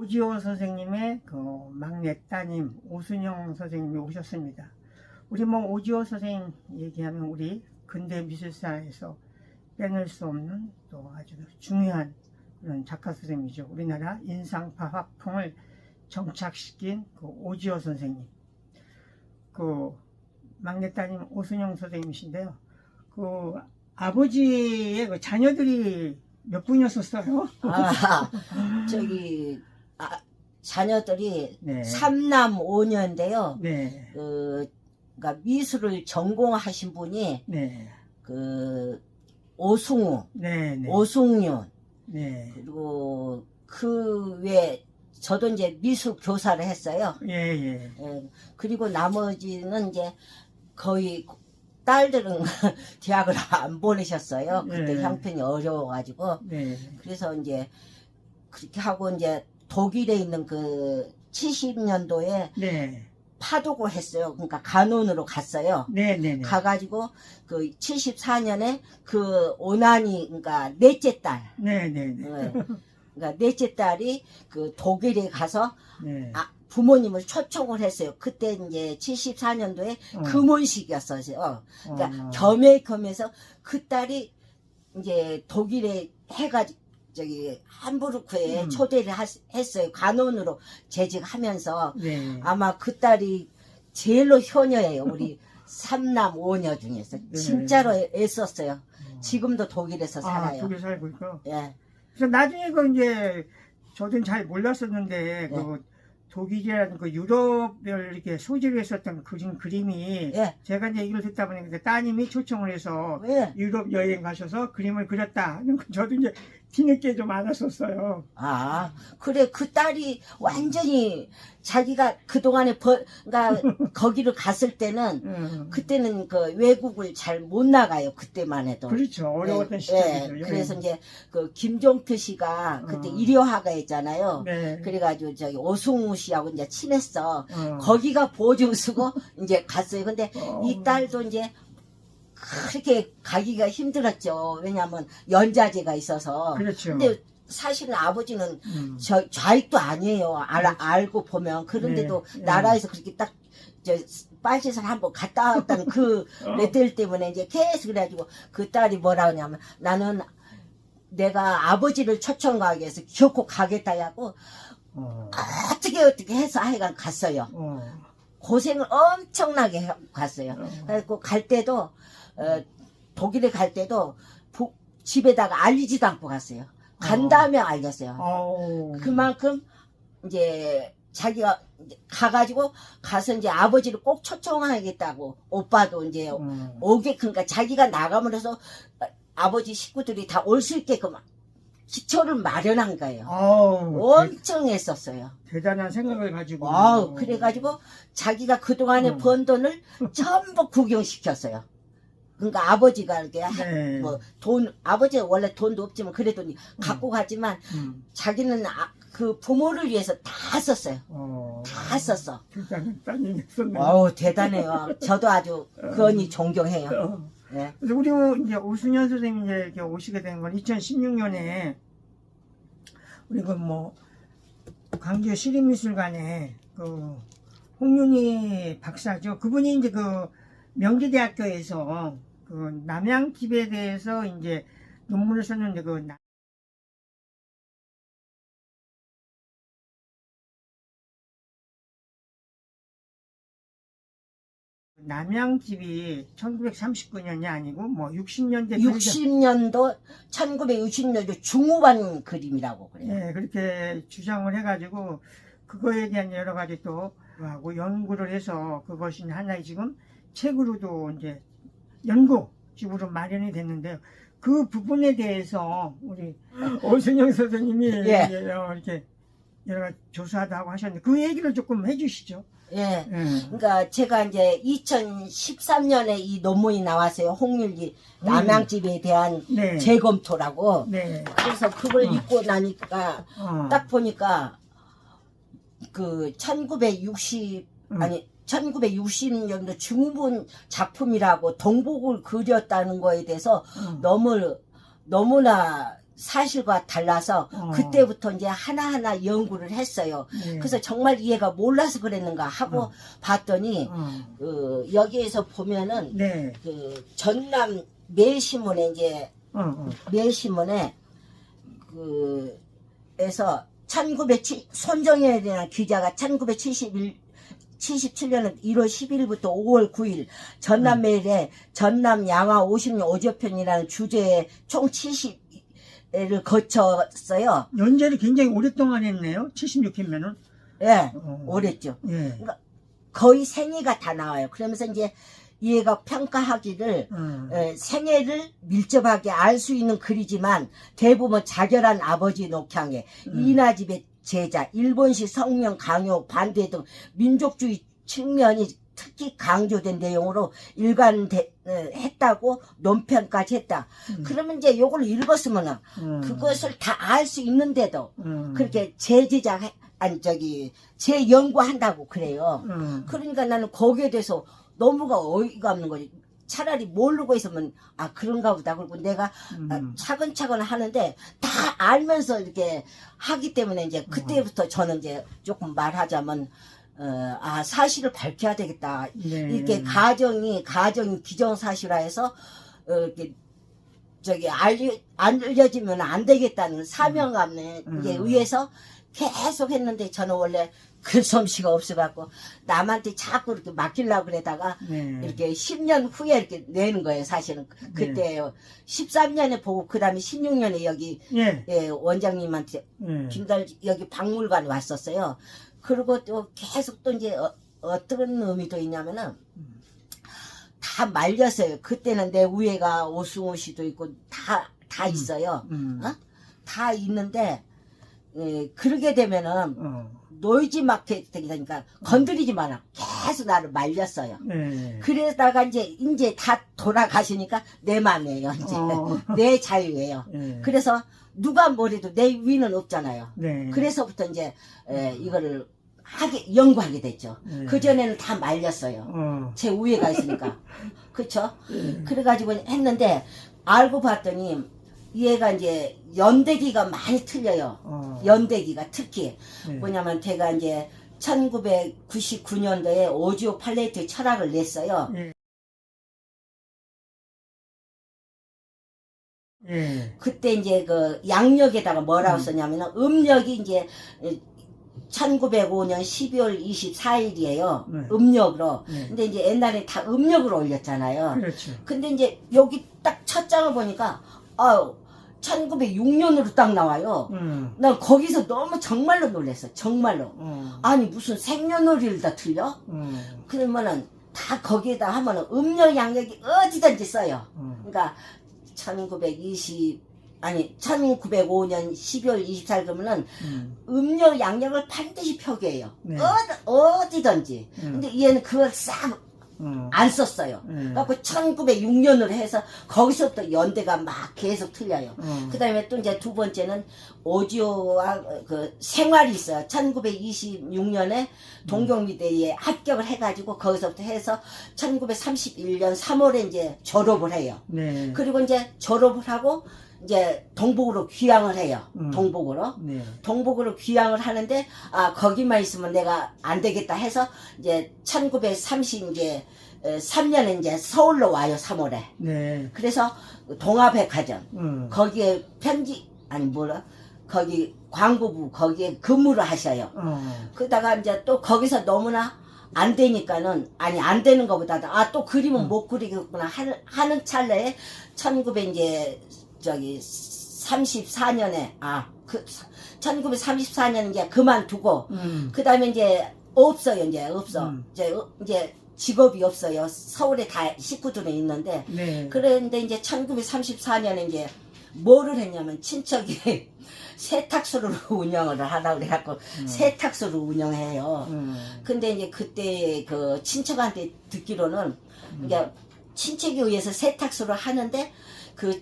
오지호 선생님의 그 막내 따님 오순영 선생님이 오셨습니다. 우리 뭐 오지호 선생님 얘기하면 우리 근대 미술사에서 빼놓을 수 없는 또 아주 중요한 그런 작가 선생님이죠. 우리나라 인상파 화풍을 정착시킨 그 오지호 선생님. 그 막내 따님 오순영 선생님이신데요. 그 아버지의 그 자녀들이 몇 분이었었어요? 자녀들이 네. 3남 5녀인데요. 네. 그러니까 미술을 전공하신 분이 네. 오승우, 네. 네. 오승윤, 네. 그리고 그 외에 저도 이제 미술 교사를 했어요. 예. 예, 그리고 나머지는 이제 거의 딸들은 대학을 안 보내셨어요. 그때 네. 형편이 어려워가지고. 네. 그래서 이제 그렇게 하고 이제 독일에 있는 그 70년도에 네. 파독을 했어요. 그러니까 간혼으로 갔어요. 네. 가가지고 그 74년에 그 오난이, 그러니까 넷째 딸. 네. 그러니까 넷째 딸이 그 독일에 가서 네. 부모님을 초청을 했어요. 그때 이제 74년도에 금혼식이었어요. 그러니까 겸해서 그 딸이 이제 독일에 해가지고 함부르크에 초대를 했어요. 간혼으로 재직하면서. 네. 아마 그 딸이 제일로 효녀예요. 우리 3남 5녀 중에서. 네. 진짜로 애썼어요. 지금도 독일에서 살아요. 독일 살고 있고. 예. 그래서 나중에 그 이제 저도 잘 몰랐었는데 네. 그 독일이라는 그 유럽을 이렇게 소재로 했었던 그림이 예. 제가 이제 이걸 듣다 보니까 따님이 초청을 해서 예. 유럽 여행 가셔서 그림을 그렸다. 저도 이제 뒤늦게 좀 알았었어요. 그래, 그 딸이 완전히 자기가 그동안에 그러니까 거기를 갔을 때는 그때는 그 외국을 잘 못 나가요. 그때만 해도. 그렇죠. 어려웠던 예, 시절이죠. 예. 그래서 이제 그 김종표 씨가 그때 일요화가였잖아요. 네. 그래가지고 저기 오승우 씨하고 이제 친했어. 거기가 보증수고 이제 갔어요. 근데 이 딸도 이제 그렇게 가기가 힘들었죠. 왜냐하면 연자제가 있어서. 그렇죠. 근데 사실은 아버지는 좌익도 아니에요. 알고 보면. 그런데도 네. 나라에서 그렇게 딱 빨치산 한번 갔다 왔다는 그 레들 때문에 이제 계속 그래가지고 그 딸이 뭐라 하냐면 나는 내가 아버지를 초청 가기 위해서 기어코 가겠다 하고 어떻게 해서 하여간 갔어요. 고생을 엄청나게 하고 갔어요. 그래서 갈 때도 독일에 갈 때도 집에다가 알리지도 않고 갔어요. 간 다음에 알렸어요. 그만큼 이제 자기가 가가지고 가서 이제 아버지를 꼭 초청하겠다고 오빠도 이제 오게, 그러니까 자기가 나가면 해서 아버지 식구들이 다 올 수 있게끔 기초를 마련한 거예요. 엄청 했었어요. 대단한 생각을 가지고. 그래가지고 자기가 그동안에 번 돈을 전부 구경시켰어요. 그러니까 아버지가 이렇게 네. 아버지가 원래 돈도 없지만 그래도 갖고 가지만 자기는 그 부모를 위해서 다 썼어요. 다 썼어. 대단한 따님이 있었네. 대단해요. 저도 아주 그 언니 존경해요. 네. 그래서 우리 이제 오순현 선생님이 이제 이렇게 오시게 된 건 2016년에 우리 그 뭐 광주 시립미술관에 그 홍윤희 박사죠. 그분이 이제 그 명지대학교에서 그 남양집에 대해서 이제 논문을 썼는데 그 남양집이 1939년이 아니고 뭐 60년대 1960년도 중후반 그림이라고 그래요. 네, 그렇게 주장을 해가지고 그거에 대한 여러 가지 또 하고 연구를 해서 그것이 하나의 지금 책으로도 이제 연구집으로 마련이 됐는데요. 그 부분에 대해서 우리 오순영 선생님이 이렇게 여러 가지 조사하다고 하셨는데 그 얘기를 조금 해주시죠. 예. 그러니까 제가 이제 2013년에 이 논문이 나왔어요. 홍윤희 남양집에 대한 재검토라고. 그래서 그걸 읽고 나니까 딱 보니까 그 1960년도 중분 작품이라고 동복을 그렸다는 거에 대해서 너무나 사실과 달라서 그때부터 이제 하나하나 연구를 했어요. 네. 그래서 정말 얘가 몰라서 그랬는가 하고 봤더니 여기에서 보면은 네. 그 전남 매일신문에 이제 매일신문에 그에서 1970 손정현이라는 기자가 1977년 1월 10일부터 5월 9일 전남매일에 전남 양화 50년 오조편이라는 주제에 총 70회를 거쳤어요. 연재를 굉장히 오랫동안 했네요. 76회면은. 예, 오랬죠. 예. 그러니까 거의 생애가 다 나와요. 그러면서 이제 얘가 평가하기를 생애를 밀접하게 알 수 있는 글이지만 대부분 자결한 아버지 녹향에 이나집의 제자, 일본식 성명 강요 반대 등 민족주의 측면이 특히 강조된 내용으로 일관했다고 논평까지 했다. 그러면 이제 요걸 읽었으면 그것을 다 알 수 있는데도 그렇게 재연구한다고 그래요. 그러니까 나는 거기에 대해서 너무가 어이가 없는 거지. 차라리 모르고 있으면 그런가 보다. 그리고 내가 차근차근 하는데 다 알면서 이렇게 하기 때문에 이제 그때부터 저는 이제 조금 말하자면 사실을 밝혀야 되겠다. 네. 이렇게 가정이 기정사실화해서 이렇게 알려지면 안 되겠다는 사명감에 이제 의해서 계속 했는데 저는 원래 글솜씨가 없어갖고 남한테 자꾸 이렇게 맡기려고 그러다가 이렇게 10년 후에 이렇게 내는 거예요. 사실은 그때 13년에 보고 그 다음에 16년에 여기 원장님한테 김달 여기 박물관에 왔었어요. 그리고 또 계속 또 이제 어떤 의미도 있냐면은 다 말렸어요. 그때는 내 우애가 오승우 씨도 있고 다 있어요. 다 있는데 그러게 되면은 노이즈 마케팅이니까 건드리지 마라. 계속 나를 말렸어요. 그러다가 이제 다 돌아가시니까 내 맘이에요. 이제 내 자유예요. 그래서 누가 뭐래도 내 위는 없잖아요. 그래서부터 이제 이거를 연구하게 됐죠. 그 전에는 다 말렸어요. 제 우애가 있으니까. 그쵸? 그래가지고 했는데 알고 봤더니 얘가 이제 연대기가 많이 틀려요. 연대기가 특히 뭐냐면 제가 이제 1999년도에 오디오 팔레트 철학을 냈어요. 그때 이제 그 양력에다가 뭐라고 썼냐면은 음력이 이제 1905년 12월 24일이에요. 음력으로. 근데 이제 옛날에 다 음력으로 올렸잖아요. 그렇죠. 근데 이제 여기 딱 첫 장을 보니까 1906년으로 딱 나와요. 난 거기서 너무 정말로 놀랐어. 정말로. 아니 무슨 생년월일을 다 틀려? 그러면은 다 거기에다 하면은 음력 양력이 어디든지 써요. 그러니까 1905년 12월 24일 그러면은 음력 양력을 반드시 표기해요. 어디든지. 근데 얘는 그걸 싹 안 썼어요. 그래갖고 1906년으로 해서 거기서부터 연대가 막 계속 틀려요. 그 다음에 또 이제 두 번째는 오디오와 그 생활이 있어요. 1926년에 동경미대에 합격을 해가지고 거기서부터 해서 1931년 3월에 이제 졸업을 해요. 그리고 이제 졸업을 하고 이제 동북으로 귀향을 해요. 동북으로 귀향을 하는데 거기만 있으면 내가 안 되겠다 해서 이제 1933년에 이제 서울로 와요. 3월에. 그래서 동아백화점 거기에 거기 광고부 거기에 근무를 하셔요. 그러다가 이제 또 거기서 너무나 안 되니까는 안 되는 것보다도 또 그림은 못 그리겠구나 하는 찰나에 1934년에 1934년 이제 그만두고 그 다음에 이제 없어요. 이제 직업이 없어요. 서울에 다 식구들은 있는데 그런데 이제 1934년에 이제 뭐를 했냐면 친척이 세탁소를 운영을 하라고 그래갖고 세탁소를 운영해요. 근데 이제 그때 그 친척한테 듣기로는 이제 친척에 의해서 세탁소를 하는데 그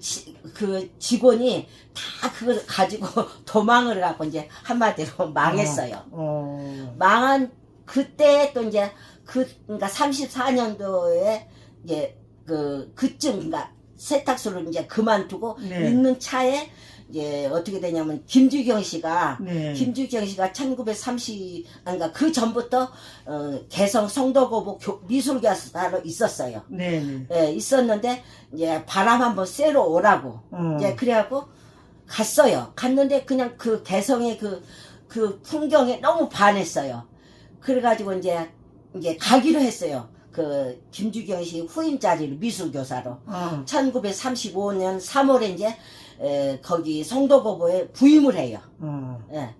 직원이 다 그걸 가지고 도망을 해갖고 이제 한마디로 망했어요. 망한 그때 또 이제 그러니까 34년도에 이제 그쯤 그러니까 세탁소를 이제 그만두고 있는 차에 이제 어떻게 되냐면 김주경 씨가 네. 1930 아니까 그 전부터 개성 성도고보 미술교사로 있었어요. 네. 네. 예, 있었는데 이제 바람 한번 쐬러 오라고 이제 그래갖고 갔어요. 갔는데 그냥 그 개성의 그 풍경에 너무 반했어요. 그래가지고 이제 가기로 했어요. 그 김주경 씨 후임 자리로 미술교사로 1935년 3월에 이제 거기 성도고보에 부임을 해요. 예.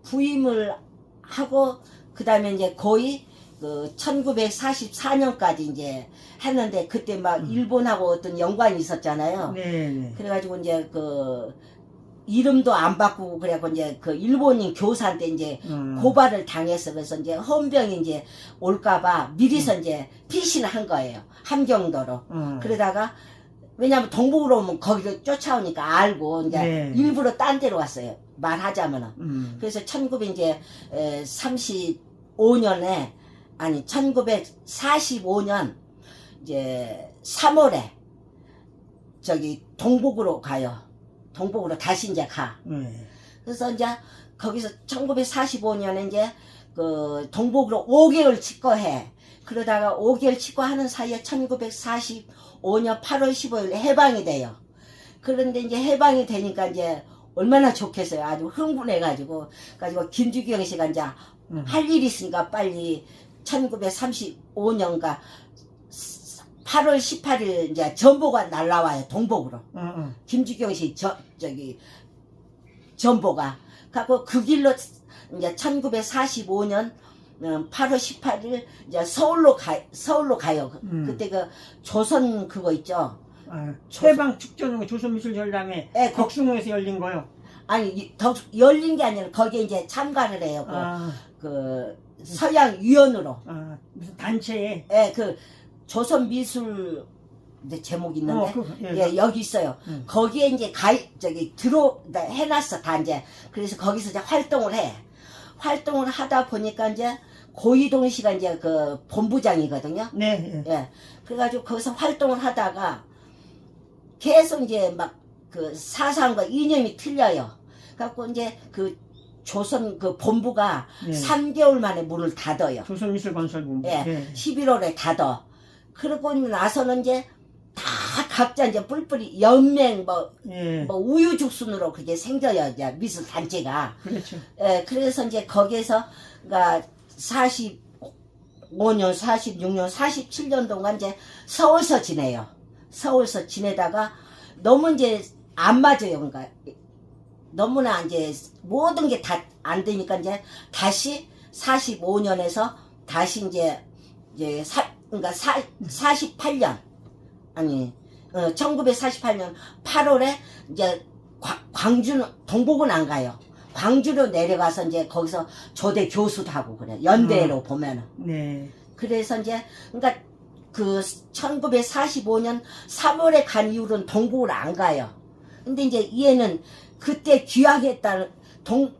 부임을 하고 그 다음에 이제 거의 그 1944년까지 이제 했는데 그때 막 일본하고 어떤 연관이 있었잖아요. 네. 그래가지고 이제 그 이름도 안 바꾸고 그래갖고 이제 그 일본인 교사한테 이제 고발을 당해서 그래서 이제 헌병이 이제 올까봐 미리서 이제 피신을 한 거예요. 함경도로. 그러다가 왜냐면 동북으로 오면 거기를 쫓아오니까 알고 이제 네. 일부러 딴 데로 왔어요. 말하자면은. 그래서 1935년에 아니 1945년 이제 3월에 저기 동북으로 가요. 동북으로 다시 이제 가. 그래서 이제 거기서 1945년에 이제 그 동북으로 5개월 치과해. 그러다가 5개월 치과하는 사이에 1945년 8월 15일 해방이 돼요. 그런데 이제 해방이 되니까 이제 얼마나 좋겠어요. 아주 흥분해가지고. 가지고 김주경 씨가 이제 할 일이 있으니까 빨리 1935년가 8월 18일 이제 전보가 날라와요. 동북으로. 김주경 씨 저기 전보가. 갖고 그 길로 이제 1945년 8월 18일 이제 서울로 가요. 그때 그 조선 그거 있죠. 해방 축전 조선미술전당회 네, 덕숭에서 열린 거요. 아니 열린 게 아니라 거기에 이제 참가를 해요. 그 서양 위원으로. 무슨 단체에. 예, 그 조선 미술 제목이 있는데 예, 여기 있어요. 거기에 이제 저기 해놨어 다 이제. 그래서 거기서 이제 활동을 해. 활동을 하다 보니까 이제 고이동 씨가 이제 그 본부장이거든요. 네. 예. 그래가지고 거기서 활동을 하다가 계속 이제 막 그 사상과 이념이 틀려요. 그래갖고 이제 그 조선 그 본부가 3개월 만에 문을 닫아요. 조선미술건설본부. 예. 11월에 닫아. 그러고 나서는 이제 다 각자 이제 뿔뿔이 연맹 뭐 우유죽순으로 그게 생겨요. 이제 미술 단체가. 그렇죠. 예. 그래서 이제 거기에서 그러니까 45년, 46년, 47년 동안 이제 서울서 지내요. 서울서 지내다가 너무 이제 안 맞아요. 그러니까 너무나 이제 모든 게 다 안 되니까 이제 다시 45년에서 다시 이제 그러니까 48년 아니 1948년 8월에 이제 광주는 동북은 안 가요. 광주로 내려가서 이제 거기서 조대 교수도 하고 그래. 연대로 보면은. 네. 그래서 이제 그러니까 그 1945년 3월에 간 이후로는 동북을 안 가요. 근데 이제 얘는 그때 귀향했다는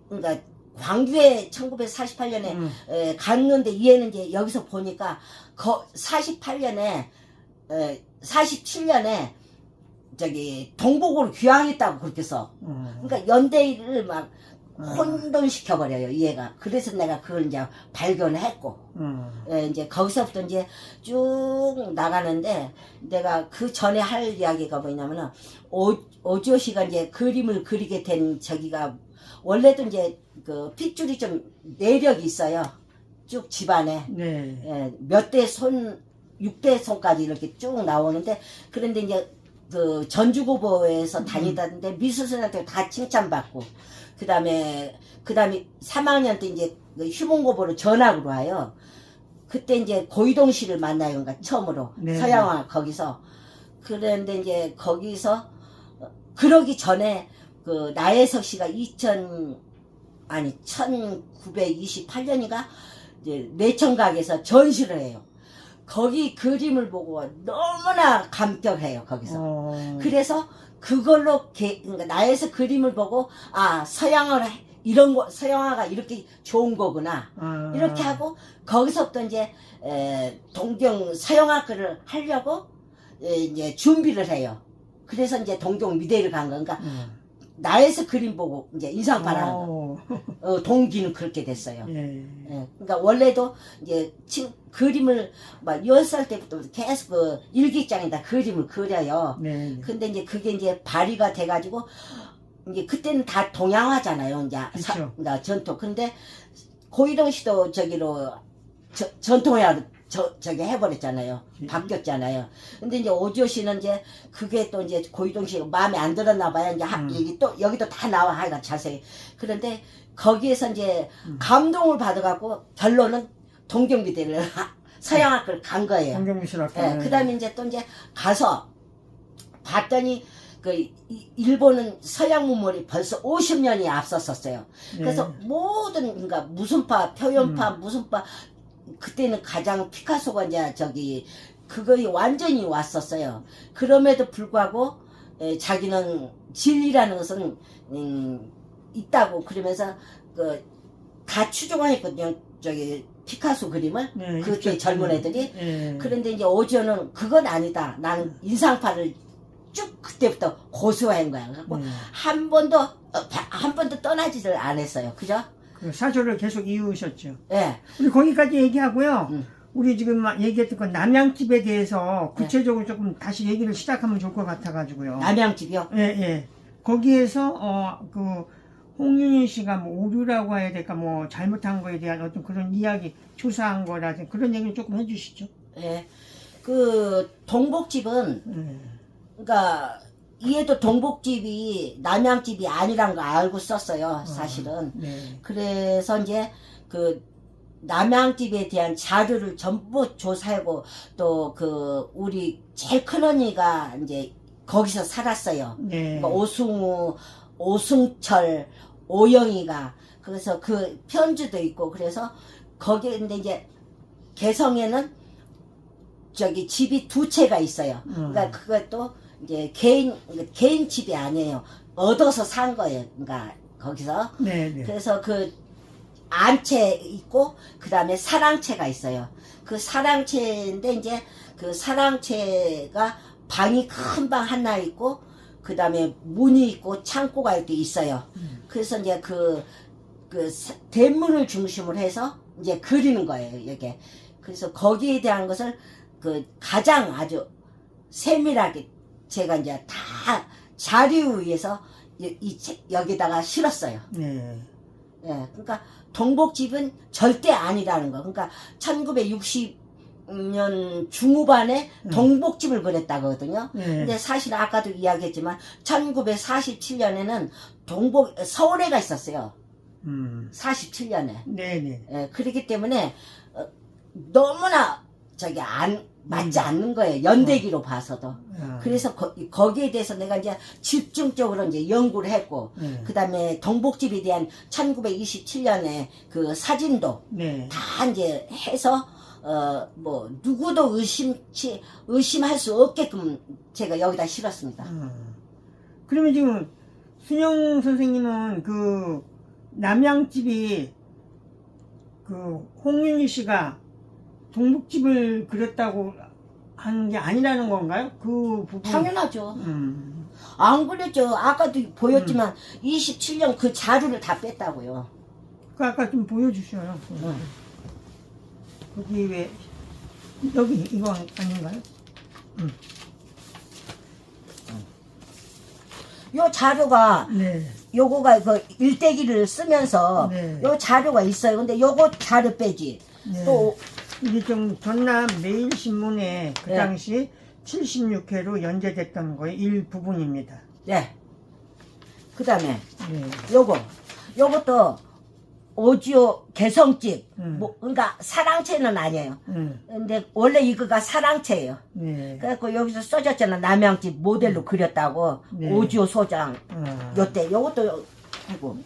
그러니까 광주에 1948년에 갔는데 얘는 이제 여기서 보니까 47년에 저기 동북으로 귀향했다고 그렇게 써. 그러니까 연대를 막 혼돈시켜버려요, 얘가. 그래서 내가 그걸 이제 발견했고, 이제 거기서부터 이제 쭉 나가는데, 내가 그 전에 할 이야기가 뭐냐면은, 오지호 씨가 이제 그림을 그리게 된 저기가, 원래도 이제 그 핏줄이 좀 내력이 있어요. 쭉 집안에. 네. 예, 몇 대 손, 6대 손까지 이렇게 쭉 나오는데, 그런데 이제 그 전주고보에서 다니다는데 미술선생한테 다 칭찬받고, 그 다음에 3학년 때 이제 휴문고보로 전학으로 와요. 그때 이제 고이동 씨를 만나요. 그러니까 처음으로. 네. 서양화 거기서. 그런데 이제 거기서, 그러기 전에 그 나혜석 씨가 1928년인가 이제 내청각에서 전시를 해요. 거기 그림을 보고 너무나 감격해요. 거기서. 그래서 그걸로 그러니까 나에서 그림을 보고 서양화가 이렇게 좋은 거구나. 이렇게 하고 거기서부터 이제 동경 서양학과를 하려고 이제 준비를 해요. 그래서 이제 동경 미대를 간 건가. 나에서 그림 보고 이제 인상파라는 거. 어, 동기는 그렇게 됐어요. 예. 예, 그러니까 원래도 이제 그림을 막 10살 때부터 계속 그 일기장에다 그림을 그려요. 네. 근데 이제 그게 이제 발휘가 돼가지고 이제 그때는 다 동양화잖아요. 이제 그쵸. 전통. 근데 고이동 씨도 저기로 전통화로 저기 해버렸잖아요. 예. 바뀌었잖아요. 근데 이제 오지호 씨는 이제 그게 또 이제 고이동 씨가 마음에 안 들었나 봐요. 이제 여기도 다 나와 하여간 자세히. 그런데 거기에서 이제 감동을 받아갖고 결론은 동경미대를 서양학교를 간 거예요. 동경미 실학교. 예, 그 다음에 이제 또 이제 가서 봤더니 그 일본은 서양 문물이 벌써 50년이 앞섰었어요. 그래서 모든 그러니까 무슨파, 표현파, 무슨파 그때는 가장 피카소가 이제 저기 그거에 완전히 왔었어요. 그럼에도 불구하고 자기는 진리라는 것은 있다고 그러면서 그 다 추종을 했거든요. 저기 피카소 그림을 네, 그때 젊은 애들이. 예. 그런데 이제 오지오는 그건 아니다. 나는 인상파를 쭉 그때부터 고수한 거야. 그래서 한 번도 떠나지를 안 했어요. 그죠? 그 사조를 계속 이으셨죠. 예. 우리 거기까지 얘기하고요. 우리 지금 막 얘기했던 건 남양집에 대해서 구체적으로 조금 다시 얘기를 시작하면 좋을 것 같아가지고요. 남양집이요? 예, 예. 거기에서 그 홍윤희 씨가 뭐 오류라고 해야 될까 뭐 잘못한 거에 대한 어떤 그런 이야기 조사한 거라든지 그런 얘기를 조금 해주시죠. 예. 그 동복집은 그러니까 얘도 동복집이 남양집이 아니란 거 알고 썼어요. 사실은. 네. 그래서 이제 그 남양집에 대한 자료를 전부 조사하고 또 그 우리 제일 큰 언니가 이제 거기서 살았어요. 네. 그러니까 오승우, 오승철, 오영이가 그래서 그 편지도 있고 그래서 거기에 근데 이제 개성에는 저기 집이 두 채가 있어요. 그러니까 그것도 이제 개인 집이 아니에요. 얻어서 산 거예요. 그러니까 거기서. 네, 네. 그래서 그 안채 있고 그 다음에 사랑채가 있어요. 그 사랑채인데 이제 그 사랑채가 방이 큰 방 하나 있고 그 다음에 문이 있고 창고가 이렇게 있어요. 그래서 이제 그 대문을 중심으로 해서 이제 그리는 거예요. 이게. 그래서 거기에 대한 것을 그 가장 아주 세밀하게 제가 이제 다 자료 위해서 여기다가 실었어요. 네. 예, 그러니까 동복집은 절대 아니라는 거. 그러니까 1960년 중후반에 동복집을 그렸다거든요. 근데 사실 아까도 이야기했지만 1947년에는 서울에가 있었어요. 47년에. 네네. 예, 그렇기 때문에 너무나 저기 맞지 않는 거예요. 연대기로 봐서도. 그래서 거기에 대해서 내가 이제 집중적으로 이제 연구를 했고, 그 다음에 동복집에 대한 1927년에 그 사진도 다 이제 해서, 뭐, 누구도 의심할 수 없게끔 제가 여기다 실었습니다. 그러면 지금 순영 선생님은 그 남양집이 그 홍윤희 씨가 동복집을 그렸다고 하는 게 아니라는 건가요? 그 부분. 당연하죠. 안 그랬죠. 아까도 보였지만 27년 그 자료를 다 뺐다고요. 그 아까 좀 보여주셔요. 거기 왜 여기 이거 아닌가요? 요 자료가 네. 요거가 그 일대기를 쓰면서 요 자료가 있어요. 근데 요거 자료 빼지. 또 이게 좀 전남 매일신문에 그 당시 76회로 연재됐던 거의 일부분입니다. 네. 그 다음에 요것도 오지오 개성집 그러니까 사랑채는 아니에요. 근데 원래 이거가 사랑채예요. 그래갖고 여기서 써졌잖아. 남양집 모델로 그렸다고. 오지오 소장 요때 요것도 하고.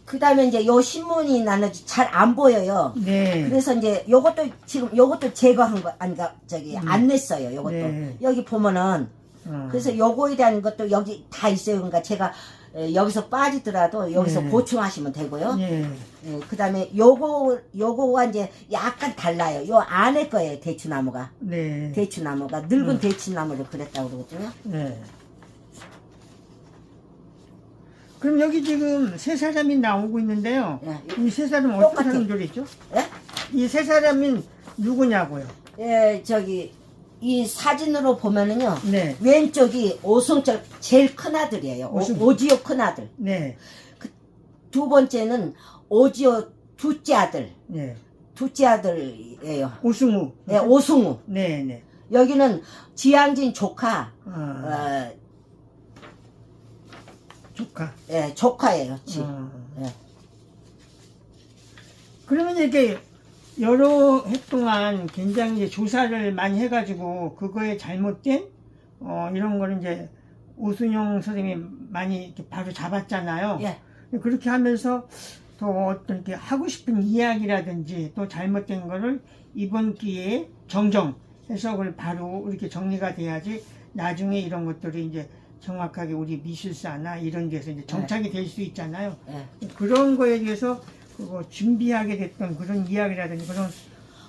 그 다음에 이제 요 신문이 나는 잘 안 보여요. 그래서 이제 요것도 지금 요것도 제거한 거, 아니가 저기 안 냈어요. 요것도. 여기 보면은. 그래서 요거에 대한 것도 여기 다 있어요. 그러니까 제가 여기서 빠지더라도 여기서 네. 보충하시면 되고요. 예. 예, 그다음에 요거와 이제 약간 달라요. 요 안에 거예요. 대추나무가. 네. 대추나무가 늙은 대추나무를 그랬다고 그러거든요. 네. 그럼 여기 지금 세 사람이 나오고 있는데요. 예, 이 세 사람은 어떤 똑같아요. 사람들이죠? 예? 이 세 사람은 누구냐고요? 예, 저기 이 사진으로 보면은요. 네. 왼쪽이 오승철 제일 큰 아들이에요. 오지호 큰 아들. 네. 두 번째는 오지호 둘째 아들. 네. 둘째 아들이에요. 오승우. 네, 오승우. 네, 네. 여기는 지양진 조카. 아, 조카. 예, 조카예요. 예. 그러면 이렇게 여러 해 동안 굉장히 이제 조사를 많이 해가지고 그거에 잘못된 이런 거를 이제 오순영 선생님이 많이 이렇게 바로 잡았잖아요. 예. 그렇게 하면서 또 어떤 이렇게 하고 싶은 이야기라든지 또 잘못된 거를 이번 기회에 정정 해석을 바로 이렇게 정리가 돼야지 나중에 이런 것들이 이제 정확하게 우리 미술사나 이런 데서 이제 정착이 될 수 있잖아요. 예. 그런 거에 대해서 그거 준비하게 됐던 그런 이야기라든지 그런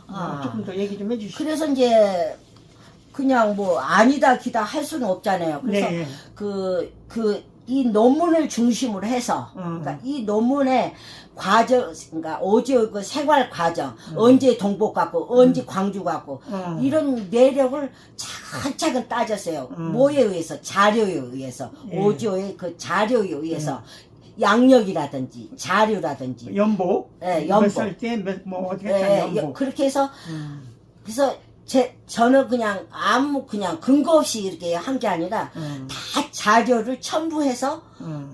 아. 조금 더 얘기 좀 해주시죠. 그래서 이제 그냥 뭐 아니다 기다 할 수는 없잖아요. 그래서 네. 이 논문을 중심으로 해서 그러니까 이 논문의 과정, 그러니까 오지오 그 생활 과정, 언제 동복 갔고 언제 광주 갔고 이런 내력을 차근차근 따졌어요. 뭐에 의해서? 자료에 의해서. 예. 오지오의 그 자료에 의해서 양력이라든지 자료라든지 연복. 예, 연복. 몇 살 때 뭐 어떻게 했다 연복. 그렇게 해서 그래서 저는 그냥 그냥 근거 없이 이렇게 한 게 아니라 다 자료를 첨부해서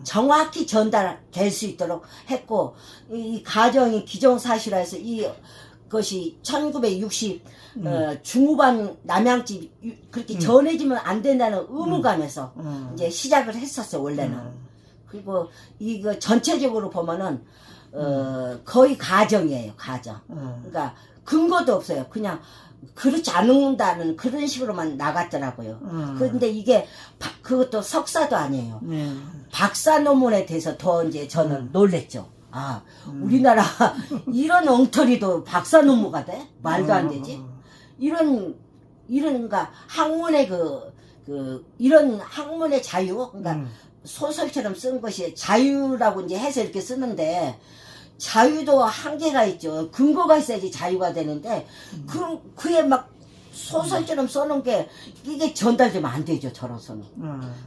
정확히 전달될 수 있도록 했고, 이 가정이 기정사실화해서 이것이 1960 중후반 남양집 그렇게 전해지면 안 된다는 의무감에서 이제 시작을 했었어요, 원래는. 그리고 이거 전체적으로 보면은 거의 가정이에요, 가정. 그러니까 근거도 없어요. 그냥 그렇지 않는다는 그런 식으로만 나갔더라고요. 그런데 이게 그것도 석사도 아니에요. 박사 논문에 대해서 더 이제 저는 놀랬죠. 아, 우리나라 이런 엉터리도 박사 논문가 돼? 말도 안 되지. 그러니까 학문의 이런 학문의 자유, 그러니까 소설처럼 쓴 것이 자유라고 이제 해서 이렇게 쓰는데, 자유도 한계가 있죠. 근거가 있어야지 자유가 되는데, 그에 막 소설처럼 써놓은 게, 이게 전달되면 안 되죠, 저로서는.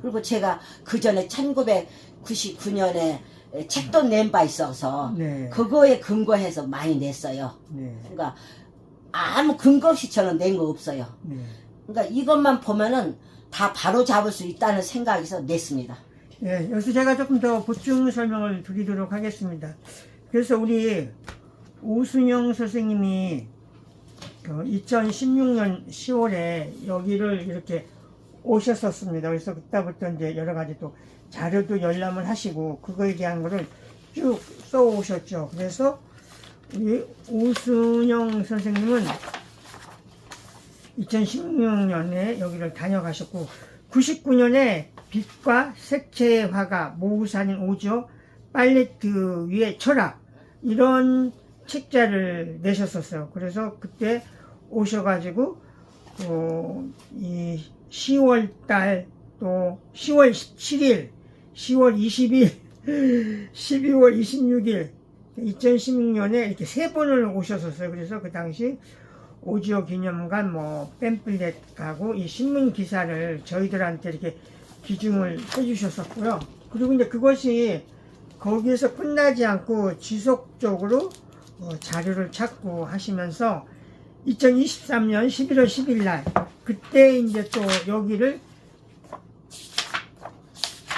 그리고 제가 그 전에 1999년에 책도 낸 바 있어서, 네. 그거에 근거해서 많이 냈어요. 네. 그러니까, 아무 근거 없이 저는 낸 거 없어요. 네. 그러니까 이것만 보면은 다 바로 잡을 수 있다는 생각에서 냈습니다. 예, 여기서 제가 조금 더 보충 설명을 드리도록 하겠습니다. 그래서 우리 오순영 선생님이 2016년 10월에 여기를 이렇게 오셨었습니다. 그래서 그때부터 이제 여러 가지 또 자료도 열람을 하시고 그거에 대한 거를 쭉 써오셨죠. 그래서 우리 오순영 선생님은 2016년에 여기를 다녀가셨고 99년에 빛과 색채의 화가 모우산인 오지오 팔레트 위의 철학 이런 책자를 내셨었어요. 그래서 그때 오셔가지고 이 10월달 또 10월 17일 10월 20일 12월 26일 2016년에 이렇게 세 번을 오셨었어요. 그래서 그 당시 오지오 기념관 뭐 팸플렛하고 이 신문 기사를 저희들한테 이렇게 기증을 해주셨었고요. 그리고 이제 그것이 거기에서 끝나지 않고 지속적으로 자료를 찾고 하시면서 2023년 11월 10일 날 그때 이제 또 여기를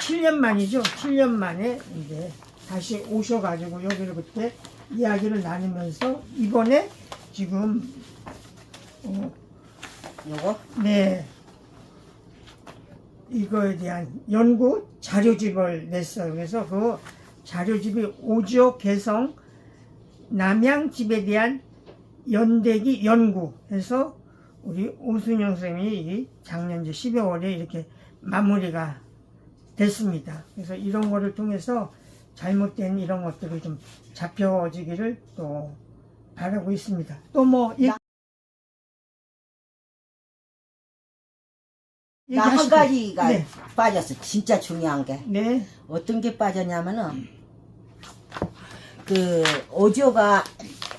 7년 만이죠. 7년 만에 이제 다시 오셔가지고 여기를 그때 이야기를 나누면서 이번에 지금 요거? 네. 이거에 대한 연구 자료집을 냈어요. 그래서 그 자료집이 오지오 개성 남양집에 대한 연대기 연구 해서 우리 오순영 선생님이 작년 이제 12월에 이렇게 마무리가 됐습니다. 그래서 이런 거를 통해서 잘못된 이런 것들이 좀 잡혀지기를 또 바라고 있습니다. 또 뭐 나 한 가지가 네. 빠졌어. 진짜 중요한 게. 네. 어떤 게 빠졌냐면은, 그, 오디오가,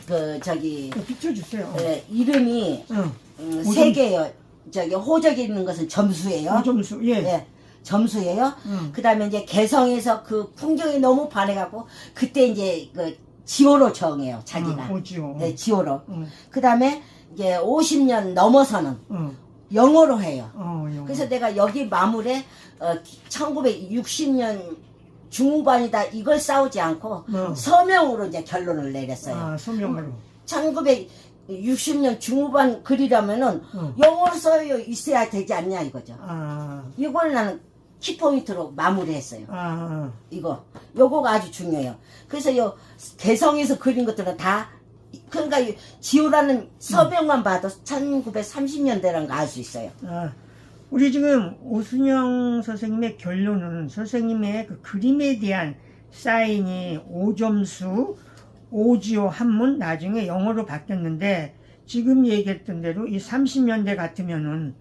그, 저기, 또 비춰주세요. 이름이, 응. 세 개예요. 저기, 호적에 있는 것은 점수예요. 점수. 예. 예, 점수예요. 응. 그 다음에 이제 개성에서 그 풍경이 너무 반해갖고, 그때 이제 그, 지호로 정해요, 자기가. 오지요. 네, 지호로. 응. 그 다음에 이제 50년 넘어서는 응. 영어로 해요. 영어. 그래서 내가 여기 마물에 1960년 중후반이다 이걸 싸우지 않고 서명으로 이제 결론을 내렸어요. 아, 서명으로. 1960년 중후반 글이라면은 영어로 써요 있어야 되지 않냐 이거죠. 아, 이걸 나는 키포인트로 마무리했어요. 요거가 아주 중요해요. 그래서 요 개성에서 그린 것들은 다 그러니까 지호라는 서명만 봐도 1930년대라는 거 알 수 있어요. 아, 우리 지금 오순영 선생님의 결론은 선생님의 그 그림에 대한 사인이 5점수, 오지오 한문 나중에 영어로 바뀌었는데 지금 얘기했던 대로 이 30년대 같으면은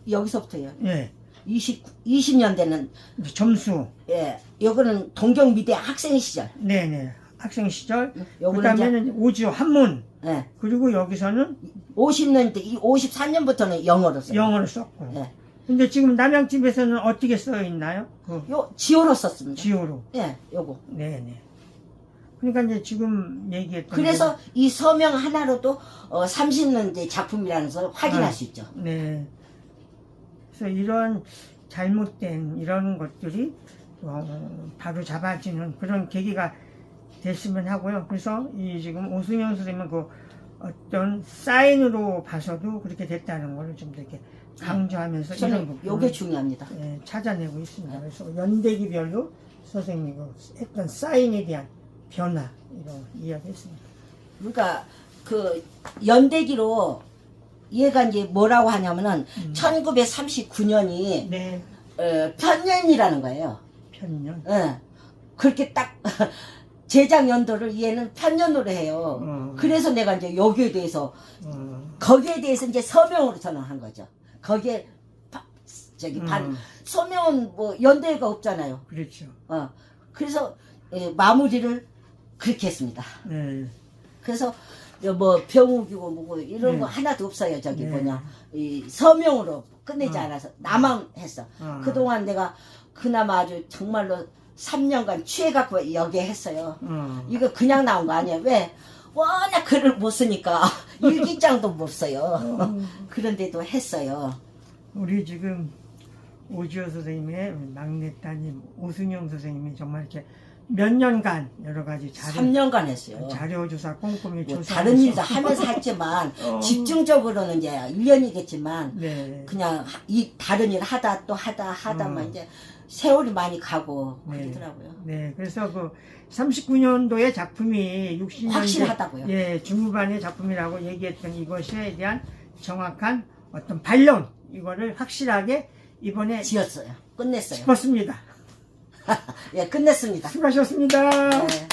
여기서부터요. 예. 20년대는 점수. 예, 요거는 동경미대 학생 시절. 네네. 학생 시절. 요거는 그다음에는 오지오 한문. 예. 그리고 여기서는 50년대, 54년부터는 영어로 써요. 영어를 썼고. 예. 근데 지금 남양집에서는 어떻게 써 있나요? 요 지호로 썼습니다. 지호로. 예, 요거. 네네. 그러니까 이제 지금 얘기했던. 그래서 이 서명 하나로도 30년대 작품이라는 걸 확인할 수 있죠. 네. 그래서 이런 잘못된 이런 것들이 바로 잡아지는 그런 계기가 됐으면 하고요. 그래서 이 지금 오순영 선생님은 그 어떤 사인으로 봐서도 그렇게 됐다는 걸 좀 이렇게 강조하면서 이런 저는 부분을 요게 중요합니다. 찾아내고 있습니다. 그래서 연대기별로 선생님이 했던 사인에 대한 변화 이런 이야기했습니다. 그러니까 그 연대기로 얘가 이제 뭐라고 하냐면은 1939년이 네. 편년이라는 거예요. 편년. 예. 그렇게 딱 제작 연도를 얘는 편년으로 해요. 그래서 내가 이제 여기에 대해서 거기에 대해서 이제 서명으로 전환한 거죠. 거기에 서명은 뭐 연대가 없잖아요. 그렇죠. 그래서 마무리를 그렇게 했습니다. 네. 그래서 뭐 병욱이고 뭐고 이런 거 하나도 없어요. 저기 네. 뭐냐 이 서명으로 끝내지 않아서 나만 했어. 그동안 내가 그나마 아주 정말로 3년간 취해갖고 여기에 했어요. 이거 그냥 나온 거 아니에요. 왜? 워낙 글을 못 쓰니까 일기장도 못 써요. 그런데도 했어요. 우리 지금 오지호 선생님의 막내 따님 오순영 선생님이 정말 이렇게 몇 년간 여러 가지 3년간 했어요. 자료조사 꼼꼼히 뭐 조사. 다른 일도 하면서 했지만 집중적으로는 이제 1년이겠지만 네. 그냥 이 다른 일 하다 또 하다만 이제 세월이 많이 가고 네. 그러더라고요. 네, 그래서 그 39년도의 작품이 60년대 확실하다고요. 예, 중후반의 작품이라고 얘기했던 이것에 대한 정확한 어떤 반론 이거를 확실하게 이번에 지었어요. 끝냈어요. 짚었습니다. 예, 끝냈습니다. 수고하셨습니다. 네.